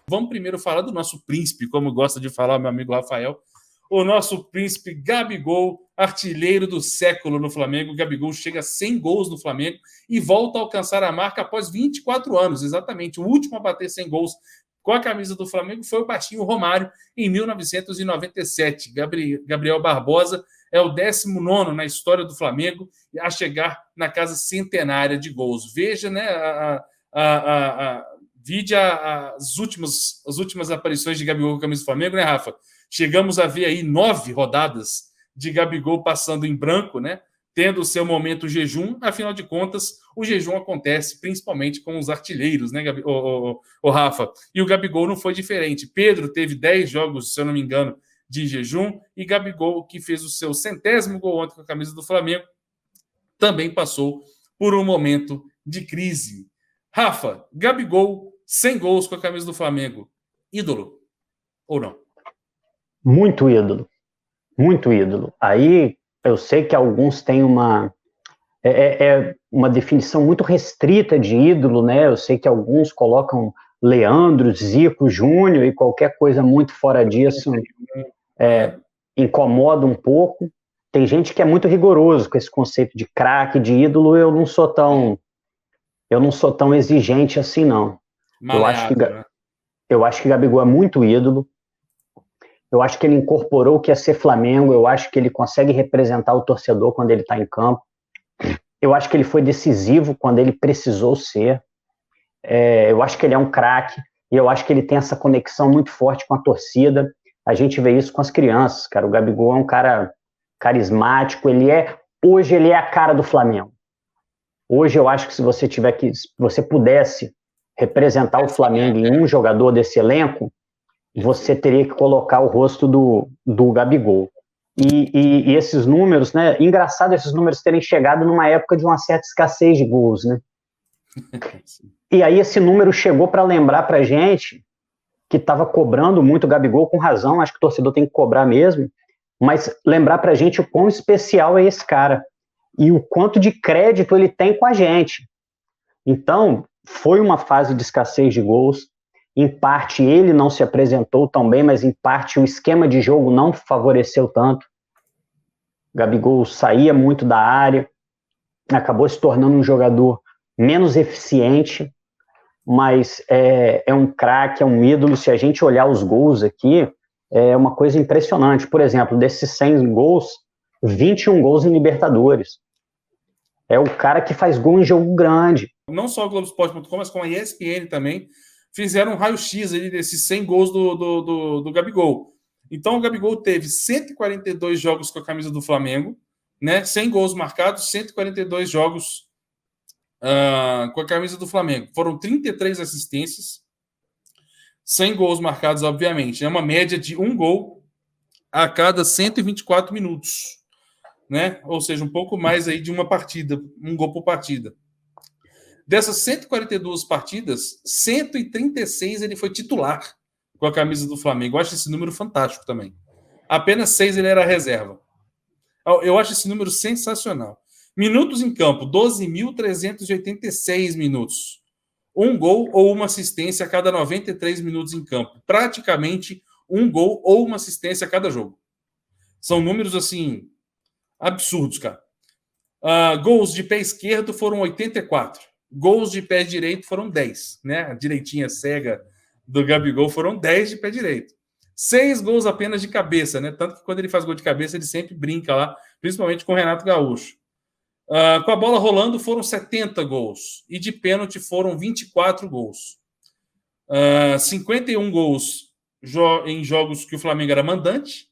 Vamos primeiro falar do nosso príncipe, como gosta de falar meu amigo Rafael. O nosso príncipe Gabigol, artilheiro do século no Flamengo. Gabigol chega a 100 gols no Flamengo e volta a alcançar a marca após 24 anos, exatamente. O último a bater 100 gols com a camisa do Flamengo foi o baixinho Romário, em 1997. Gabriel Barbosa é o 19º na história do Flamengo a chegar na casa centenária de gols. Veja, né, vide as últimas aparições de Gabigol com a camisa do Flamengo, né, Rafa? Chegamos a ver aí 9 rodadas de Gabigol passando em branco, né? Tendo o seu momento jejum. Afinal de contas, o jejum acontece principalmente com os artilheiros, né, Rafa? E o Gabigol não foi diferente. Pedro teve 10 jogos, se eu não me engano, de jejum, e Gabigol, que fez o seu 100º gol ontem com a camisa do Flamengo, também passou por um momento de crise. Rafa, Gabigol, 100 gols com a camisa do Flamengo. Ídolo ou não? Muito ídolo. Muito ídolo. Aí eu sei que alguns têm uma definição muito restrita de ídolo, né? Eu sei que alguns colocam Leandro, Zico, Júnior e qualquer coisa muito fora disso incomoda um pouco. Tem gente que é muito rigoroso com esse conceito de craque, de ídolo. Eu não sou tão exigente assim, não. Eu acho que Gabigol é muito ídolo. Eu acho que ele incorporou o que é ser Flamengo. Eu acho que ele consegue representar o torcedor quando ele está em campo. Eu acho que ele foi decisivo quando ele precisou ser. Eu acho que ele é um craque. E eu acho que ele tem essa conexão muito forte com a torcida. A gente vê isso com as crianças, cara. O Gabigol é um cara carismático. Hoje ele é a cara do Flamengo. Hoje eu acho que se você pudesse representar o Flamengo em um jogador desse elenco, você teria que colocar o rosto do Gabigol. E esses números, né? Engraçado esses números terem chegado numa época de uma certa escassez de gols, né? E aí esse número chegou para lembrar pra gente que estava cobrando muito o Gabigol, com razão, acho que o torcedor tem que cobrar mesmo, mas lembrar pra gente o quão especial é esse cara e o quanto de crédito ele tem com a gente. Então, foi uma fase de escassez de gols. Em parte ele não se apresentou tão bem, mas em parte o esquema de jogo não favoreceu tanto. Gabigol saía muito da área, acabou se tornando um jogador menos eficiente, mas é um craque, é um ídolo. Se a gente olhar os gols aqui, é uma coisa impressionante. Por exemplo, desses 100 gols, 21 gols em Libertadores. É o cara que faz gol em jogo grande. Não só o Globoesporte.com, mas com a ESPN também, fizeram um raio-x ali desses 100 gols do Gabigol. Então o Gabigol teve 142 jogos com a camisa do Flamengo, né? 100 gols marcados, 142 jogos com a camisa do Flamengo. Foram 33 assistências, 100 gols marcados, obviamente. É uma média de um gol a cada 124 minutos, né? Ou seja, um pouco mais aí de uma partida, um gol por partida. Dessas 142 partidas, 136 ele foi titular com a camisa do Flamengo. Eu acho esse número fantástico também. Apenas 6 ele era reserva. Eu acho esse número sensacional. Minutos em campo, 12.386 minutos. Um gol ou uma assistência a cada 93 minutos em campo. Praticamente um gol ou uma assistência a cada jogo. São números, assim, absurdos, cara. Gols de pé esquerdo foram 84. Gols de pé direito foram 10, né? A direitinha cega do Gabigol foram 10 de pé direito. 6 gols apenas de cabeça, né? Tanto que quando ele faz gol de cabeça, ele sempre brinca lá, principalmente com o Renato Gaúcho. Com a bola rolando foram 70 gols. E de pênalti foram 24 gols. 51 gols em jogos que o Flamengo era mandante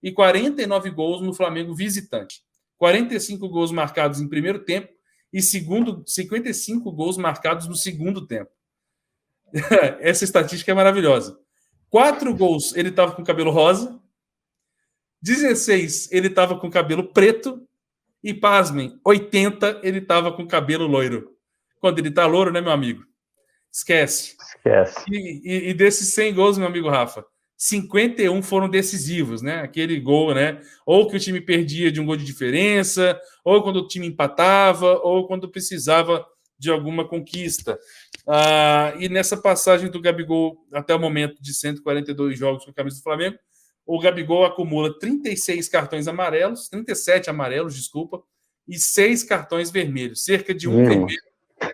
e 49 gols no Flamengo visitante. 45 gols marcados em primeiro tempo e 55 gols marcados no segundo tempo. Essa estatística é maravilhosa. 4 gols ele estava com cabelo rosa, 16 ele estava com cabelo preto e, pasmem, 80 ele estava com cabelo loiro. Quando ele está loiro, né, meu amigo? Esquece. E desses 100 gols, meu amigo Rafa, 51 foram decisivos, né? Aquele gol, né? Ou que o time perdia de um gol de diferença, ou quando o time empatava, ou quando precisava de alguma conquista. E nessa passagem do Gabigol até o momento de 142 jogos com a camisa do Flamengo, o Gabigol acumula 36 cartões amarelos, 37 amarelos, desculpa, e 6 cartões vermelhos, cerca de um vermelho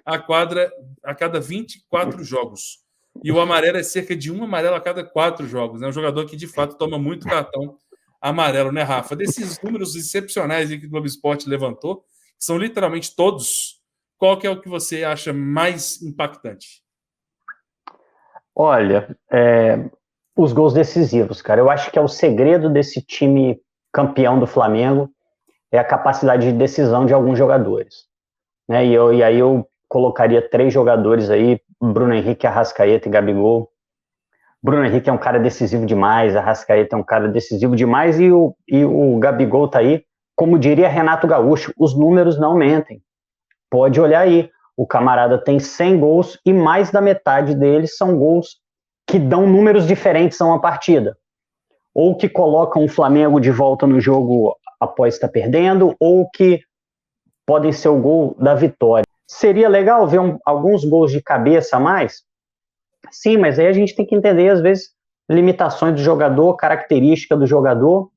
a cada 24 jogos. E o amarelo é cerca de um amarelo a cada 4 jogos. É um jogador que, de fato, toma muito cartão amarelo, né, Rafa? Desses números excepcionais que o Globo Esporte levantou, que são literalmente todos, qual que é o que você acha mais impactante? Olha, os gols decisivos, cara. Eu acho que é o segredo desse time campeão do Flamengo é a capacidade de decisão de alguns jogadores. Né? E aí eu colocaria 3 jogadores aí, Bruno Henrique, Arrascaeta e Gabigol. Bruno Henrique é um cara decisivo demais, Arrascaeta é um cara decisivo demais e o Gabigol tá aí, como diria Renato Gaúcho, os números não mentem. Pode olhar aí, o camarada tem 100 gols e mais da metade deles são gols que dão números diferentes a uma partida. Ou que colocam o Flamengo de volta no jogo após estar perdendo, ou que podem ser o gol da vitória. Seria legal ver alguns gols de cabeça a mais? Sim, mas aí a gente tem que entender, às vezes, limitações do jogador, característica do jogador,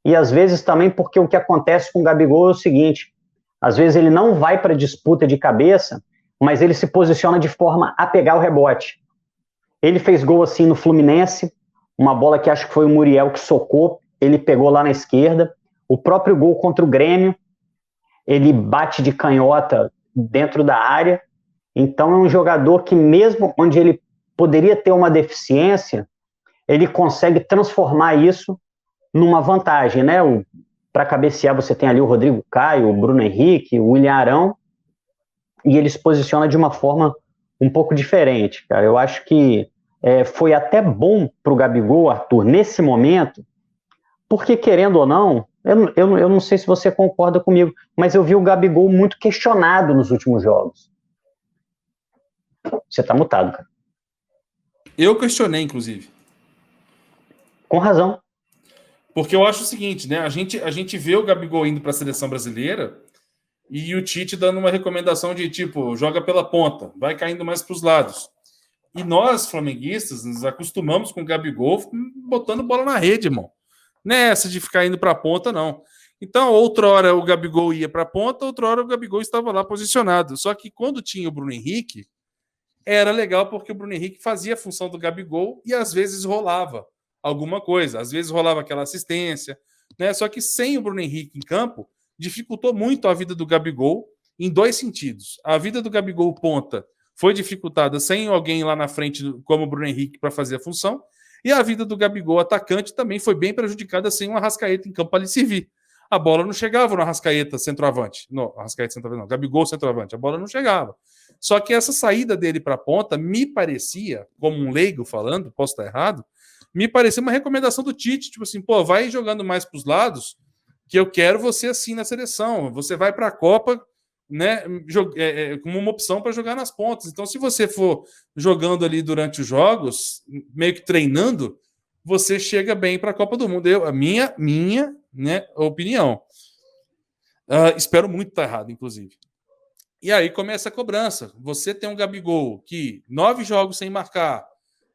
e às vezes também porque o que acontece com o Gabigol é o seguinte, às vezes ele não vai para a disputa de cabeça, mas ele se posiciona de forma a pegar o rebote. Ele fez gol assim no Fluminense, uma bola que acho que foi o Muriel que socou, ele pegou lá na esquerda. O próprio gol contra o Grêmio, ele bate de canhota dentro da área. Então é um jogador que mesmo onde ele poderia ter uma deficiência, ele consegue transformar isso numa vantagem, né? Para cabecear você tem ali o Rodrigo Caio, o Bruno Henrique, o William Arão, e ele se posiciona de uma forma um pouco diferente, cara. Eu acho que foi até bom para o Gabigol, Arthur, nesse momento, porque querendo ou não, eu não sei se você concorda comigo, mas eu vi o Gabigol muito questionado nos últimos jogos. Você tá mutado, cara. Eu questionei, inclusive. Com razão. Porque eu acho o seguinte, né? A gente vê o Gabigol indo para a seleção brasileira e o Tite dando uma recomendação de tipo, joga pela ponta, vai caindo mais para os lados. E nós, flamenguistas, nos acostumamos com o Gabigol botando bola na rede, irmão. Nessa de ficar indo para a ponta, não. Então, outra hora o Gabigol ia para a ponta, outra hora o Gabigol estava lá posicionado. Só que quando tinha o Bruno Henrique, era legal porque o Bruno Henrique fazia a função do Gabigol e às vezes rolava alguma coisa. Às vezes rolava aquela assistência, né? Só que sem o Bruno Henrique em campo, dificultou muito a vida do Gabigol em 2 sentidos. A vida do Gabigol ponta foi dificultada sem alguém lá na frente como o Bruno Henrique para fazer a função, e a vida do Gabigol atacante também foi bem prejudicada sem um Arrascaeta em campo para lhe servir. A bola não chegava no Arrascaeta centroavante. Não, Arrascaeta centroavante não, Gabigol centroavante. A bola não chegava. Só que essa saída dele para a ponta me parecia, como um leigo falando, posso estar errado, me parecia uma recomendação do Tite, tipo assim, pô, vai jogando mais para os lados, que eu quero você assim na seleção. Você vai para a Copa, né, como uma opção para jogar nas pontas. Então, se você for jogando ali durante os jogos, meio que treinando, você chega bem para a Copa do Mundo. A minha né, opinião. Espero muito estar errado, inclusive. E aí começa a cobrança. Você tem um Gabigol que 9 jogos sem marcar,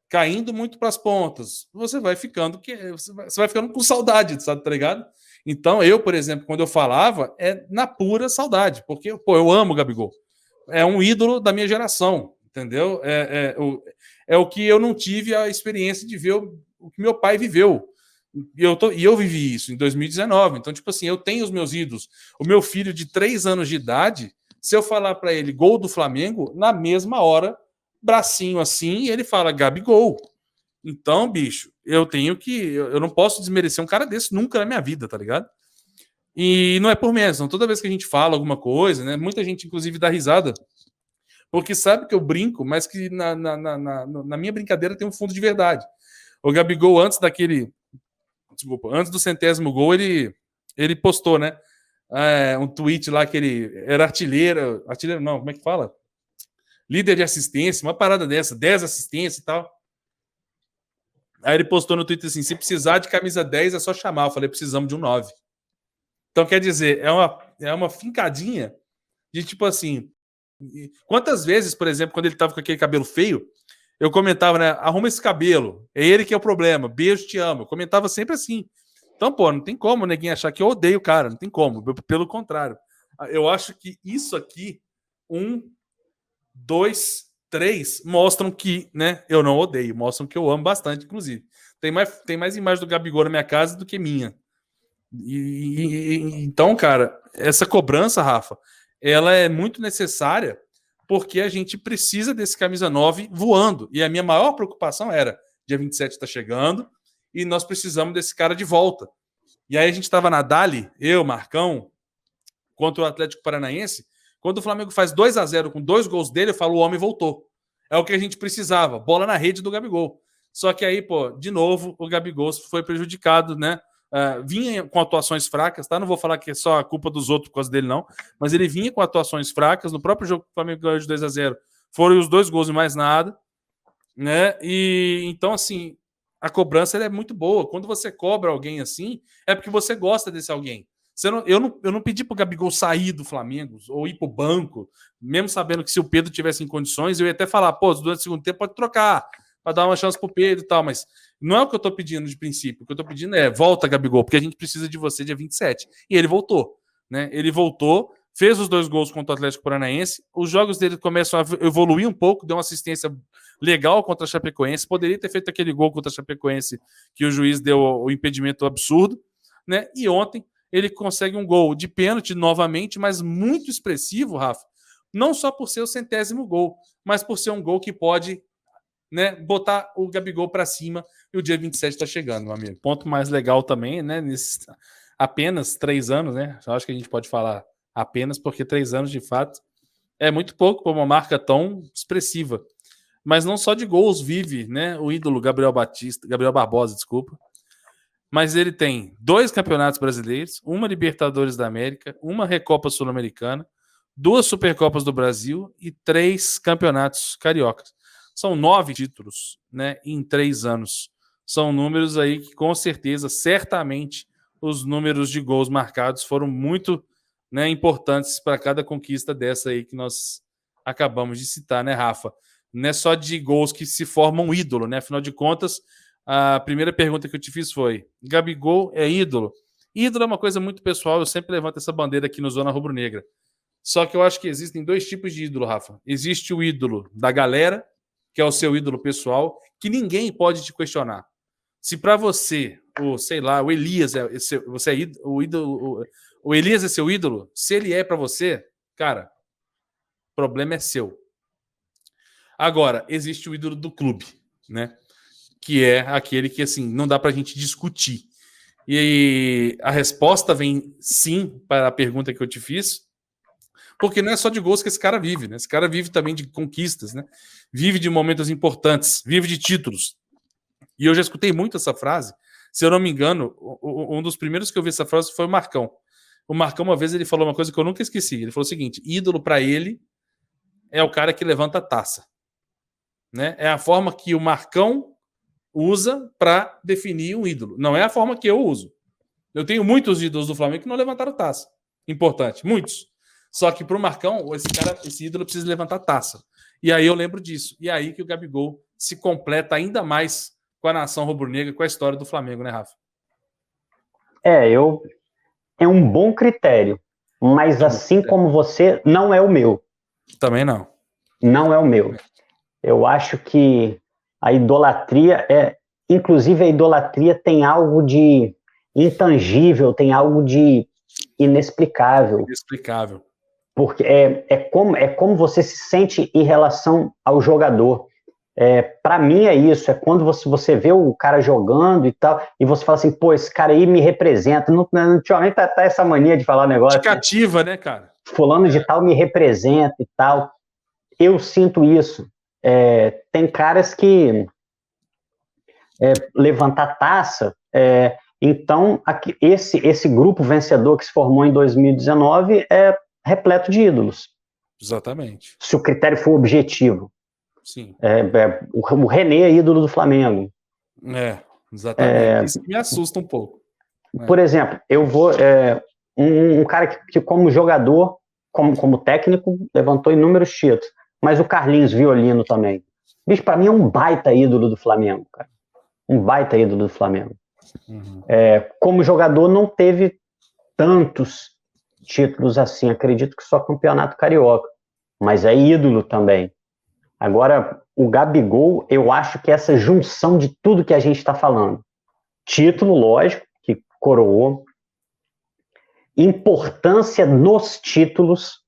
caindo muito para as pontas, você vai ficando com saudade, sabe, tá ligado? Então, eu, por exemplo, quando eu falava, é na pura saudade, porque, pô, eu amo o Gabigol. É um ídolo da minha geração, entendeu? É o que eu não tive a experiência de ver o que meu pai viveu. E eu vivi isso em 2019. Então, tipo assim, eu tenho os meus ídolos. O meu filho de 3 anos de idade, se eu falar para ele gol do Flamengo, na mesma hora, bracinho assim, e ele fala Gabigol. Então, bicho, eu não posso desmerecer um cara desse nunca na minha vida, tá ligado? E não é por menos, não. Toda vez que a gente fala alguma coisa, né? Muita gente, inclusive, dá risada, porque sabe que eu brinco, mas que na minha brincadeira tem um fundo de verdade. O Gabigol, antes do 100º gol, ele postou, né? Um tweet lá que ele era artilheiro não, como é que fala? Líder de assistência, uma parada dessa, 10 assistências e tal. Aí ele postou no Twitter assim, se precisar de camisa 10 é só chamar. Eu falei, precisamos de um 9. Então, quer dizer, é uma fincadinha de tipo assim, Quantas vezes, por exemplo, quando ele tava com aquele cabelo feio, eu comentava, né? Arruma esse cabelo. É ele que é o problema. Beijo, te amo. Eu comentava sempre assim. Então, pô, não tem como ninguém achar que eu odeio o cara. Não tem como. Pelo contrário. Eu acho que isso aqui, 1, 2, 3, mostram que, né, eu não odeio. Mostram que eu amo bastante, inclusive. Tem mais imagem do Gabigol na minha casa do que minha. Então, cara, essa cobrança, Rafa, ela é muito necessária porque a gente precisa desse camisa 9 voando. E a minha maior preocupação era, dia 27 está chegando e nós precisamos desse cara de volta. E aí a gente estava na Dali, eu, Marcão, contra o Atlético Paranaense. Quando o Flamengo faz 2-0 com 2 gols dele, eu falo, o homem voltou. É o que a gente precisava, bola na rede do Gabigol. Só que aí, pô, de novo, o Gabigol foi prejudicado, né? Vinha com atuações fracas, tá? Não vou falar que é só a culpa dos outros por causa dele, não. Mas ele vinha com atuações fracas. No próprio jogo que o Flamengo ganhou de 2-0, foram os 2 gols e mais nada, né? E então, assim, a cobrança é muito boa. Quando você cobra alguém assim, é porque você gosta desse alguém. Eu não pedi pro Gabigol sair do Flamengo ou ir pro banco, mesmo sabendo que se o Pedro tivesse em condições, eu ia até falar, pô, durante o segundo tempo pode trocar, para dar uma chance pro Pedro e tal, mas não é o que eu tô pedindo de princípio. O que eu tô pedindo é, volta, Gabigol, porque a gente precisa de você dia 27. E ele voltou, né? Ele voltou, fez os 2 gols contra o Atlético Paranaense, os jogos dele começam a evoluir um pouco, deu uma assistência legal contra a Chapecoense, poderia ter feito aquele gol contra a Chapecoense que o juiz deu o impedimento absurdo, né? E ontem ele consegue um gol de pênalti novamente, mas muito expressivo, Rafa, não só por ser o 100º gol, mas por ser um gol que pode, né, botar o Gabigol para cima, e o dia 27 está chegando, meu amigo. Ponto mais legal também, né, nesses apenas 3 anos, né, eu acho que a gente pode falar apenas porque 3 anos, de fato, é muito pouco para uma marca tão expressiva. Mas não só de gols vive, né, o ídolo Gabriel Barbosa, desculpa, mas ele tem 2 campeonatos brasileiros, uma Libertadores da América, uma Recopa Sul-Americana, 2 Supercopas do Brasil e 3 campeonatos cariocas. São 9 títulos, né, em 3 anos. São números aí que, com certeza, certamente, os números de gols marcados foram muito, né, importantes para cada conquista dessa aí que nós acabamos de citar, né, Rafa? Não é só de gols que se formam ídolo, né? Afinal de contas, a primeira pergunta que eu te fiz foi: Gabigol é ídolo? Ídolo é uma coisa muito pessoal, eu sempre levanto essa bandeira aqui no Zona Rubro-Negra. Só que eu acho que existem 2 tipos de ídolo, Rafa. Existe o ídolo da galera, que é o seu ídolo pessoal, que ninguém pode te questionar. Se para você, sei lá, o Elias você é o ídolo, o Elias é seu ídolo, se ele é para você, cara, o problema é seu. Agora, existe o ídolo do clube, né? Que é aquele que, assim, não dá pra gente discutir. E a resposta vem sim para a pergunta que eu te fiz, porque não é só de gols que esse cara vive, né? Esse cara vive também de conquistas, né? Vive de momentos importantes, vive de títulos. E eu já escutei muito essa frase. Se eu não me engano, um dos primeiros que eu vi essa frase foi o Marcão. O Marcão, uma vez, ele falou uma coisa que eu nunca esqueci. Ele falou o seguinte: ídolo para ele é o cara que levanta a taça, né? É a forma que o Marcão usa para definir um ídolo. Não é a forma que eu uso. Eu tenho muitos ídolos do Flamengo que não levantaram taça. Importante, muitos. Só que para o Marcão, esse ídolo precisa levantar taça. E aí eu lembro disso. E aí que o Gabigol se completa ainda mais com a nação rubro-negra, com a história do Flamengo, né, Rafa? É um bom critério, mas assim como você, não é o meu. Também não. Não é o meu. Eu acho que a idolatria inclusive a idolatria tem algo de intangível, tem algo de inexplicável. Inexplicável. Porque é como você se sente em relação ao jogador. Para mim é isso, é quando você vê o cara jogando e tal, e você fala assim, pô, esse cara aí me representa. Ultimamente tá essa mania de falar negócio. Cativa, né, cara? Fulano de tal me representa e tal. Eu sinto isso. Tem caras que levantar taça. Então, esse grupo vencedor que se formou em 2019 é repleto de ídolos. Exatamente. Se o critério for objetivo. Sim. O René é ídolo do Flamengo. Exatamente. Isso me assusta um pouco. Por exemplo, eu vou... um cara que como jogador como técnico, levantou inúmeros títulos. Mas o Carlinhos Violino também. Bicho, pra mim é um baita ídolo do Flamengo, cara. Um baita ídolo do Flamengo. Uhum. Como jogador, não teve tantos títulos assim. Acredito que só campeonato carioca. Mas é ídolo também. Agora, o Gabigol, eu acho que essa junção de tudo que a gente está falando. Título, lógico, que coroou. Importância nos títulos.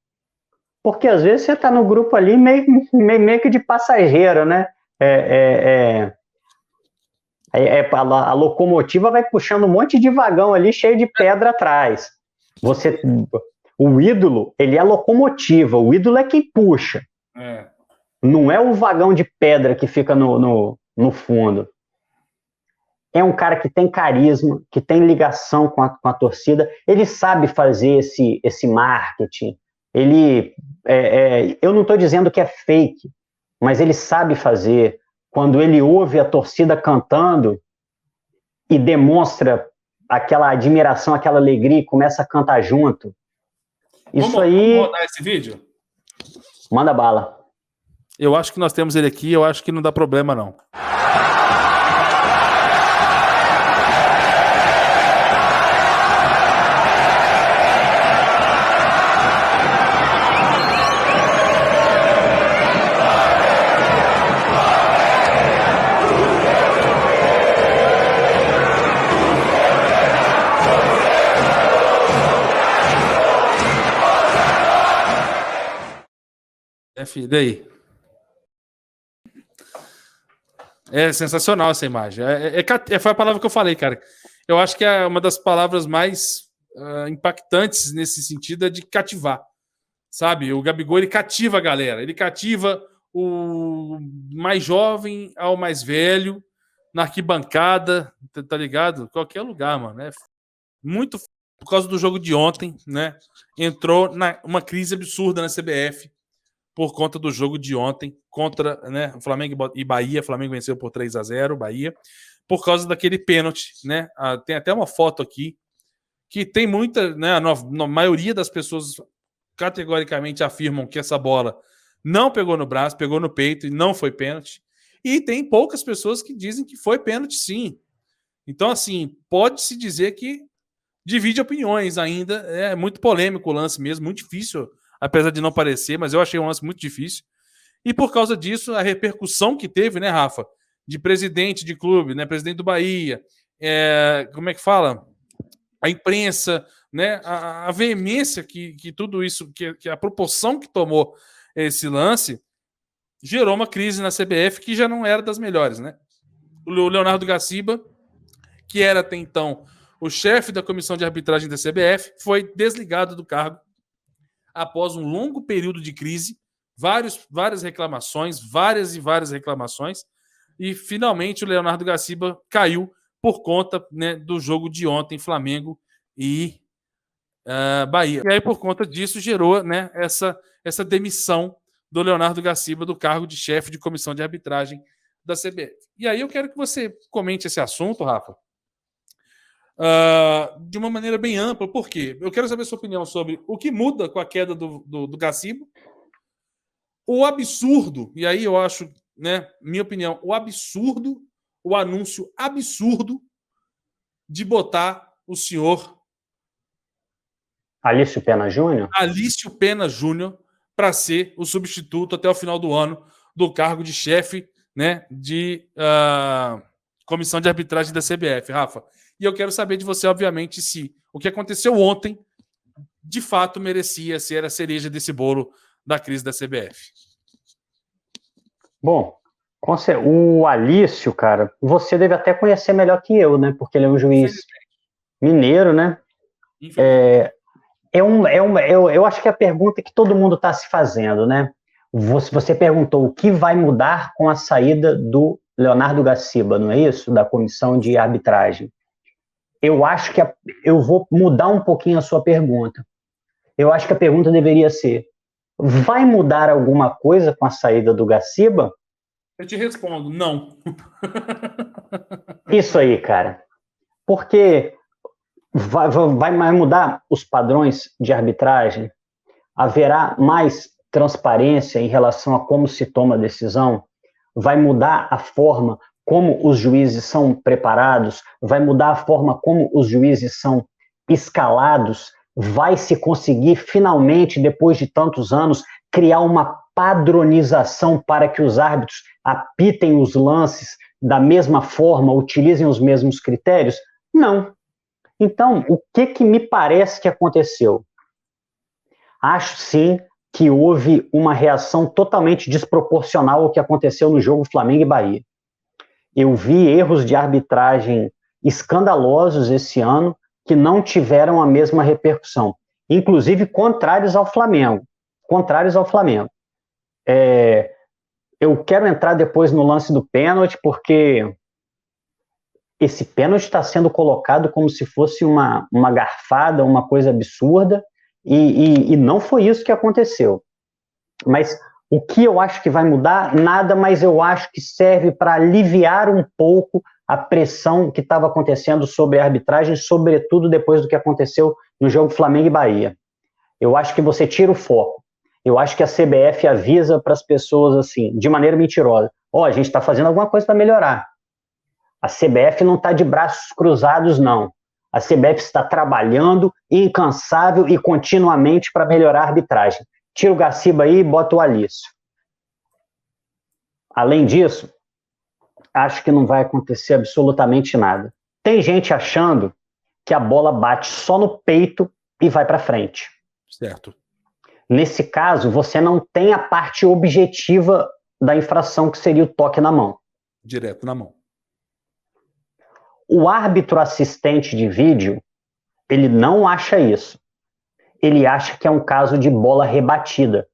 Porque às vezes você está no grupo ali meio que de passageiro, né? A locomotiva vai puxando um monte de vagão ali cheio de pedra atrás. O ídolo, ele é a locomotiva. O ídolo é quem puxa. Não é o vagão de pedra que fica no fundo. É um cara que tem carisma, que tem ligação com a torcida. Ele sabe fazer esse marketing. Eu não estou dizendo que é fake, mas ele sabe fazer. Quando ele ouve a torcida cantando e demonstra aquela admiração, aquela alegria e começa a cantar junto. Vamos rodar esse vídeo? Manda bala. Eu acho que nós temos ele aqui, eu acho que não dá problema, não. Daí. É sensacional essa imagem. Foi a palavra que eu falei, cara. Eu acho que é uma das palavras mais impactantes nesse sentido é de cativar. Sabe? O Gabigol, ele cativa a galera. Ele cativa o mais jovem ao mais velho, na arquibancada, tá ligado? Qualquer lugar, mano. É muito por causa do jogo de ontem, né? Entrou uma crise absurda na CBF. Por conta do jogo de ontem contra, né, o Flamengo e Bahia. O Flamengo venceu por 3-0, Bahia, por causa daquele pênalti, né? Tem até uma foto aqui que tem muita, né? A maioria das pessoas categoricamente afirmam que essa bola não pegou no braço, pegou no peito e não foi pênalti. E tem poucas pessoas que dizem que foi pênalti, sim. Então, assim, pode-se dizer que divide opiniões ainda. É muito polêmico o lance mesmo, muito difícil, apesar de não parecer, mas eu achei um lance muito difícil. E por causa disso, a repercussão que teve, né, Rafa? De presidente de clube, né? Presidente do Bahia, como é que fala? A imprensa, né? A veemência que tudo isso, que a proporção que tomou esse lance, gerou uma crise na CBF que já não era das melhores, né? O Leonardo Gaciba, que era até então o chefe da comissão de arbitragem da CBF, foi desligado do cargo após um longo período de crise, várias reclamações, várias reclamações, e finalmente o Leonardo Gaciba caiu por conta, né, do jogo de ontem, Flamengo e Bahia. E aí, por conta disso, gerou, né, essa demissão do Leonardo Gaciba do cargo de chefe de comissão de arbitragem da CBF. E aí eu quero que você comente esse assunto, Rafa, de uma maneira bem ampla. Por quê? Eu quero saber a sua opinião sobre o que muda com a queda do Gaciba, o absurdo, e aí eu acho, né, minha opinião, o anúncio absurdo de botar o senhor Alício Pena Júnior para ser o substituto até o final do ano do cargo de chefe, né, de comissão de arbitragem da CBF, Rafa. E eu quero saber de você, obviamente, se o que aconteceu ontem de fato merecia ser a cereja desse bolo da crise da CBF. Bom, o Alício, cara, você deve até conhecer melhor que eu, né? Porque ele é um juiz mineiro, né? Eu acho que é a pergunta que todo mundo está se fazendo, né? Você perguntou o que vai mudar com a saída do Leonardo Gaciba, não é isso? Da comissão de arbitragem. Eu acho que eu vou mudar um pouquinho a sua pergunta. Eu acho que a pergunta deveria ser: vai mudar alguma coisa com a saída do Gaciba? Eu te respondo, não. Isso aí, cara. Porque vai mudar os padrões de arbitragem? Haverá mais transparência em relação a como se toma a decisão? Vai mudar a forma como os juízes são preparados? Vai mudar a forma como os juízes são escalados? Vai se conseguir, finalmente, depois de tantos anos, criar uma padronização para que os árbitros apitem os lances da mesma forma, utilizem os mesmos critérios? Não. Então, o que me parece que aconteceu? Acho, sim, que houve uma reação totalmente desproporcional ao que aconteceu no jogo Flamengo e Bahia. Eu vi erros de arbitragem escandalosos esse ano que não tiveram a mesma repercussão, inclusive contrários ao Flamengo. Eu quero entrar depois no lance do pênalti, porque esse pênalti está sendo colocado como se fosse uma garfada, uma coisa absurda, e não foi isso que aconteceu. Mas o que eu acho que vai mudar? Nada, mas eu acho que serve para aliviar um pouco a pressão que estava acontecendo sobre a arbitragem, sobretudo depois do que aconteceu no jogo Flamengo e Bahia. Eu acho que você tira o foco. Eu acho que a CBF avisa para as pessoas assim, de maneira mentirosa: a gente está fazendo alguma coisa para melhorar. A CBF não está de braços cruzados, não. A CBF está trabalhando incansável e continuamente para melhorar a arbitragem. Tira o Gaciba aí e bota o Alício. Além disso, acho que não vai acontecer absolutamente nada. Tem gente achando que a bola bate só no peito e vai para frente. Certo. Nesse caso, você não tem a parte objetiva da infração, que seria o toque na mão. Direto na mão. O árbitro assistente de vídeo, ele não acha isso. Ele acha que é um caso de bola rebatida.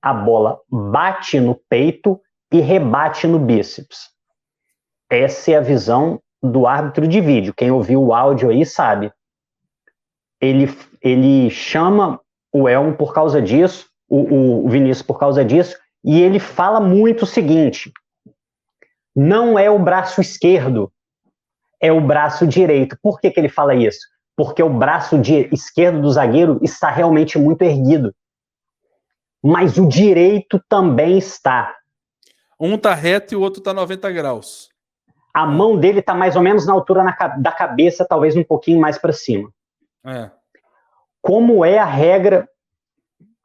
A bola bate no peito e rebate no bíceps. Essa é a visão do árbitro de vídeo. Quem ouviu o áudio aí sabe. Ele chama o Elmo por causa disso, o Vinícius por causa disso, e ele fala muito o seguinte: não é o braço esquerdo, é o braço direito. Por que ele fala isso? Porque o braço esquerdo do zagueiro está realmente muito erguido. Mas o direito também está. Um está reto e o outro está 90 graus. A mão dele está mais ou menos na altura da cabeça, talvez um pouquinho mais para cima. Como é a regra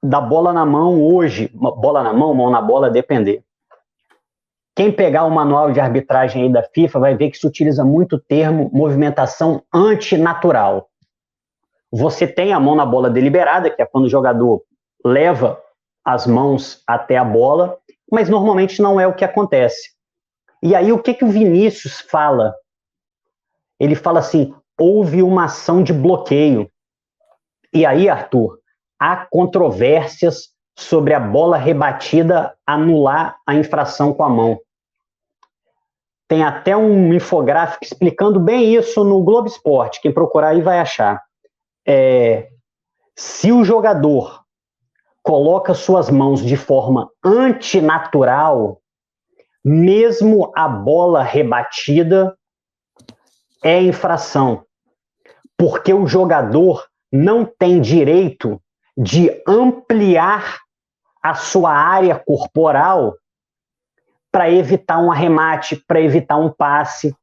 da bola na mão hoje? Bola na mão, mão na bola, depender. Quem pegar o manual de arbitragem aí da FIFA vai ver que se utiliza muito o termo movimentação antinatural. Você tem a mão na bola deliberada, que é quando o jogador leva as mãos até a bola, mas normalmente não é o que acontece. E aí o que o Vinícius fala? Ele fala assim: houve uma ação de bloqueio. E aí, Arthur, há controvérsias sobre a bola rebatida anular a infração com a mão. Tem até um infográfico explicando bem isso no Globo Esporte. Quem procurar aí vai achar. Se o jogador coloca suas mãos de forma antinatural, mesmo a bola rebatida é infração, porque o jogador não tem direito de ampliar a sua área corporal para evitar um arremate, para evitar um passe.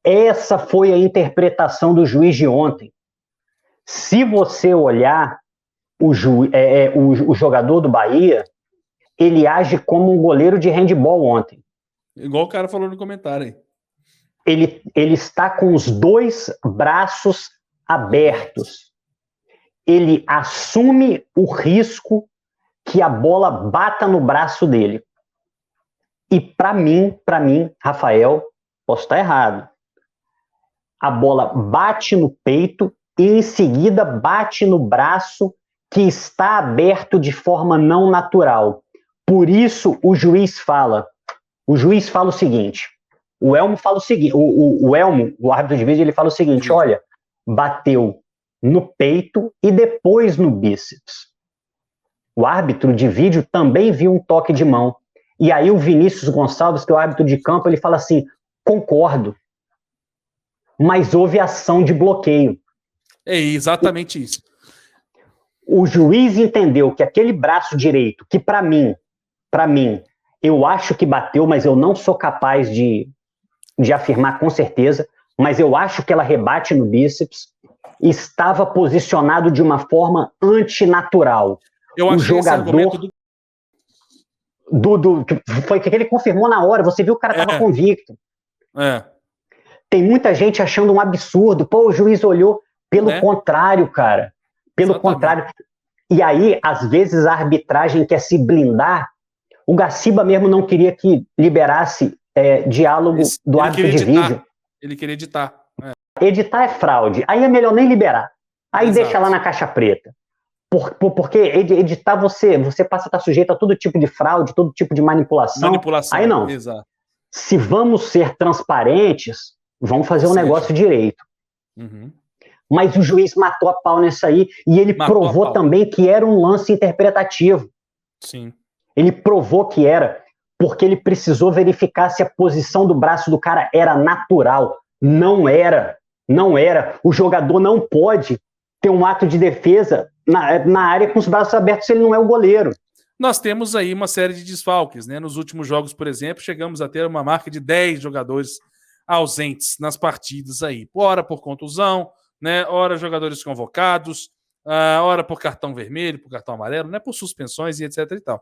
Essa foi a interpretação do juiz de ontem. Se você olhar o jogador do Bahia, ele age como um goleiro de handebol ontem. Igual o cara falou no comentário aí. Ele está com os dois braços abertos. Ele assume o risco que a bola bata no braço dele. E para mim, Rafael, posso estar errado, a bola bate no peito e em seguida bate no braço que está aberto de forma não natural. Por isso o juiz fala o seguinte, o Elmo fala o seguinte, o Elmo, o árbitro de vídeo, ele fala o seguinte: olha, bateu no peito e depois no bíceps. O árbitro de vídeo também viu um toque de mão. E aí o Vinícius Gonçalves, que é o árbitro de campo, ele fala assim: concordo, mas houve ação de bloqueio. É exatamente isso. O juiz entendeu que aquele braço direito, que para mim, eu acho que bateu, mas eu não sou capaz de afirmar com certeza, mas eu acho que ela rebate no bíceps, estava posicionado de uma forma antinatural. Eu achei o jogador foi que ele confirmou na hora, você viu que o cara estava convicto. Tem muita gente achando um absurdo, pô, o juiz olhou, pelo contrário, cara, pelo contrário. E aí, às vezes, a arbitragem quer se blindar. O Gaciba mesmo não queria que liberasse diálogo do árbitro de vídeo. Ele queria editar. Editar é fraude. Aí é melhor nem liberar. Aí deixa lá na caixa preta. Porque editar você passa a estar sujeito a todo tipo de fraude, todo tipo de manipulação. Aí não. Exato. Se vamos ser transparentes, vamos fazer um negócio direito. Uhum. Mas o juiz matou a pau nessa aí e ele provou também que era um lance interpretativo. Sim. Ele provou que era, porque ele precisou verificar se a posição do braço do cara era natural. Não era. O jogador não pode ter um ato de defesa na área com os braços abertos se ele não é o goleiro. Nós temos aí uma série de desfalques, né? Nos últimos jogos, por exemplo, chegamos a ter uma marca de 10 jogadores ausentes nas partidas aí. Ora por contusão, né? Ora jogadores convocados, ora por cartão vermelho, por cartão amarelo, né? Por suspensões e etc e tal.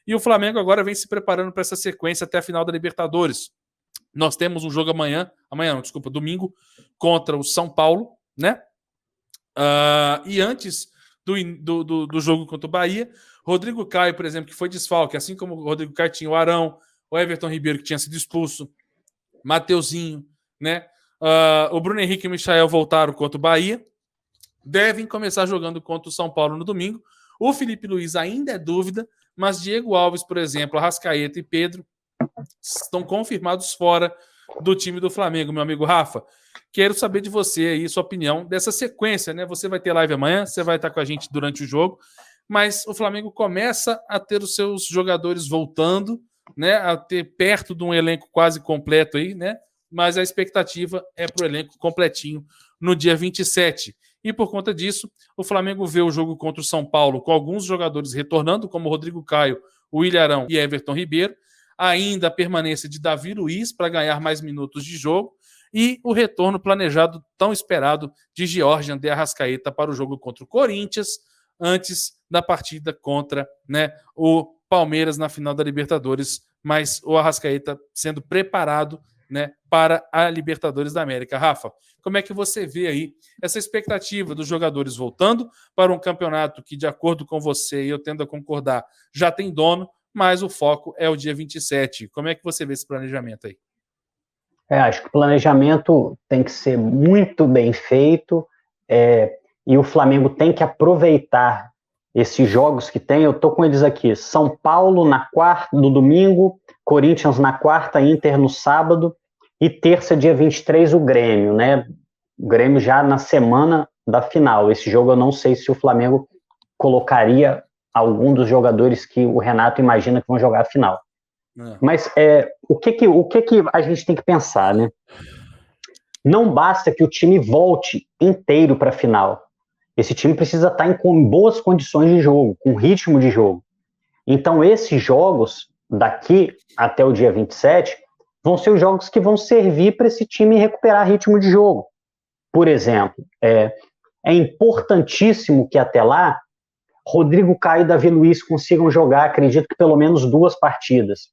E o Flamengo agora vem se preparando para essa sequência até a final da Libertadores. Nós temos um jogo domingo, contra o São Paulo, né? E antes do jogo contra o Bahia, Rodrigo Caio, por exemplo, que foi desfalque, assim como o Rodrigo Caio tinha o Arão, o Everton Ribeiro, que tinha sido expulso, Mateuzinho, né? O Bruno Henrique e o Michael voltaram contra o Bahia, devem começar jogando contra o São Paulo no domingo. O Felipe Luiz ainda é dúvida, mas Diego Alves, por exemplo, Arrascaeta e Pedro estão confirmados fora do time do Flamengo, meu amigo Rafa. Quero saber de você aí, sua opinião dessa sequência, né? Você vai ter live amanhã, você vai estar com a gente durante o jogo, mas o Flamengo começa a ter os seus jogadores voltando, né? A ter perto de um elenco quase completo aí, né? Mas a expectativa é para o elenco completinho no dia 27. E por conta disso, o Flamengo vê o jogo contra o São Paulo com alguns jogadores retornando, como Rodrigo Caio, Willian Arão e Everton Ribeiro, ainda a permanência de Davi Luiz para ganhar mais minutos de jogo e o retorno planejado, tão esperado, de Georgian de Arrascaeta para o jogo contra o Corinthians, antes da partida contra, né, o Palmeiras na final da Libertadores, mas o Arrascaeta sendo preparado, né, para a Libertadores da América. Rafa, como é que você vê aí essa expectativa dos jogadores voltando para um campeonato que, de acordo com você, e eu tendo a concordar, já tem dono, mas o foco é o dia 27. Como é que você vê esse planejamento aí? Acho que o planejamento tem que ser muito bem feito, e o Flamengo tem que aproveitar esses jogos que tem. Eu estou com eles aqui: São Paulo no domingo, Corinthians na quarta, Inter no sábado, e terça, dia 23, o Grêmio, né? O Grêmio já na semana da final. Esse jogo eu não sei se o Flamengo colocaria algum dos jogadores que o Renato imagina que vão jogar a final. Mas o que a gente tem que pensar, né? Não basta que o time volte inteiro para a final. Esse time precisa estar em boas condições de jogo, com ritmo de jogo. Então, esses jogos, daqui até o dia 27, vão ser os jogos que vão servir para esse time recuperar ritmo de jogo. Por exemplo, é importantíssimo que até lá Rodrigo Caio e Davi Luiz consigam jogar, acredito que pelo menos 2 partidas.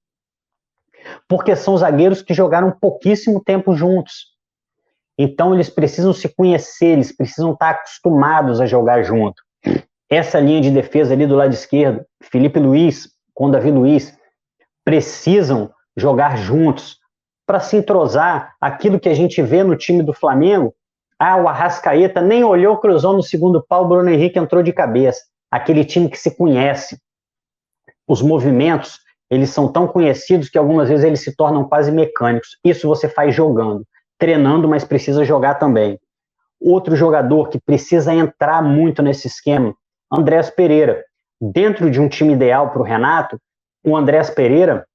Porque são zagueiros que jogaram pouquíssimo tempo juntos. Então eles precisam se conhecer, eles precisam estar acostumados a jogar junto. Essa linha de defesa ali do lado esquerdo, Felipe Luiz com Davi Luiz, precisam jogar juntos para se entrosar. Aquilo que a gente vê no time do Flamengo, o Arrascaeta nem olhou, cruzou no segundo pau, o Bruno Henrique entrou de cabeça. Aquele time que se conhece. Os movimentos, eles são tão conhecidos que algumas vezes eles se tornam quase mecânicos. Isso você faz jogando, treinando, mas precisa jogar também. Outro jogador que precisa entrar muito nesse esquema, Andrés Pereira. Dentro de um time ideal para o Renato, o Andrés Pereira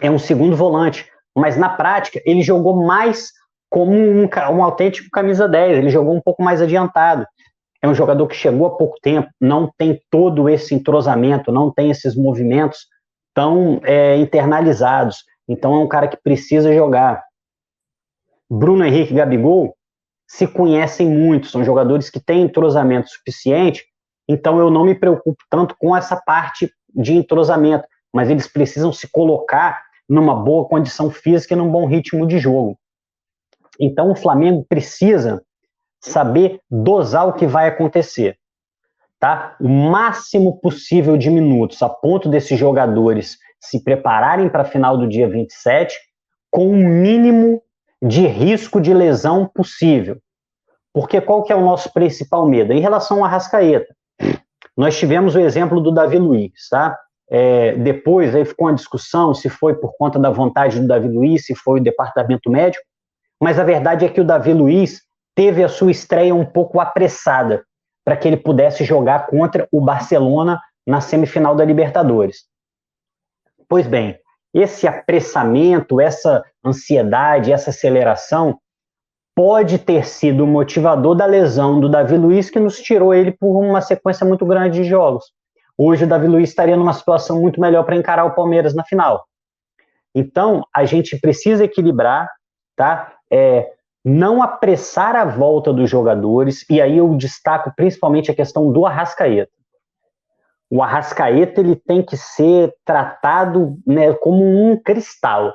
é um segundo volante, mas na prática ele jogou mais como um autêntico camisa 10, ele jogou um pouco mais adiantado. é um jogador que chegou há pouco tempo, não tem todo esse entrosamento, não tem esses movimentos tão internalizados. Então é um cara que precisa jogar. Bruno Henrique e Gabigol se conhecem muito, são jogadores que têm entrosamento suficiente, então eu não me preocupo tanto com essa parte de entrosamento, mas eles precisam se colocar numa boa condição física e num bom ritmo de jogo. Então o Flamengo precisa saber dosar o que vai acontecer, tá? O máximo possível de minutos, a ponto desses jogadores se prepararem para a final do dia 27, com o mínimo de risco de lesão possível. Porque qual que é o nosso principal medo? Em relação ao Arrascaeta, nós tivemos o exemplo do Davi Luiz, tá? Depois aí ficou uma discussão se foi por conta da vontade do Davi Luiz, se foi o departamento médico, mas a verdade é que o Davi Luiz teve a sua estreia um pouco apressada para que ele pudesse jogar contra o Barcelona na semifinal da Libertadores. Pois bem, esse apressamento, essa ansiedade, essa aceleração pode ter sido o motivador da lesão do Davi Luiz, que nos tirou ele por uma sequência muito grande de jogos. Hoje o Davi Luiz estaria numa situação muito melhor para encarar o Palmeiras na final. Então, a gente precisa equilibrar, tá? Não apressar a volta dos jogadores, e aí eu destaco principalmente a questão do Arrascaeta. O Arrascaeta ele tem que ser tratado, né, como um cristal,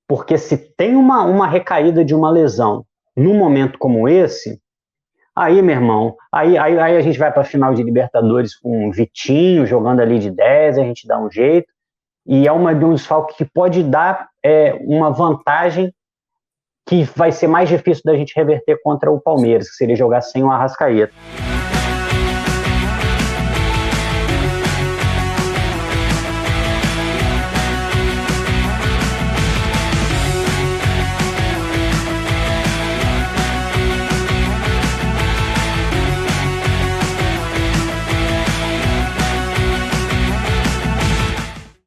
porque se tem uma recaída de uma lesão num momento como esse, aí, meu irmão, aí a gente vai para a final de Libertadores com o Vitinho jogando ali de 10, a gente dá um jeito, e é um desfalque que pode dar uma vantagem que vai ser mais difícil da gente reverter contra o Palmeiras, que seria jogar sem o Arrascaeta.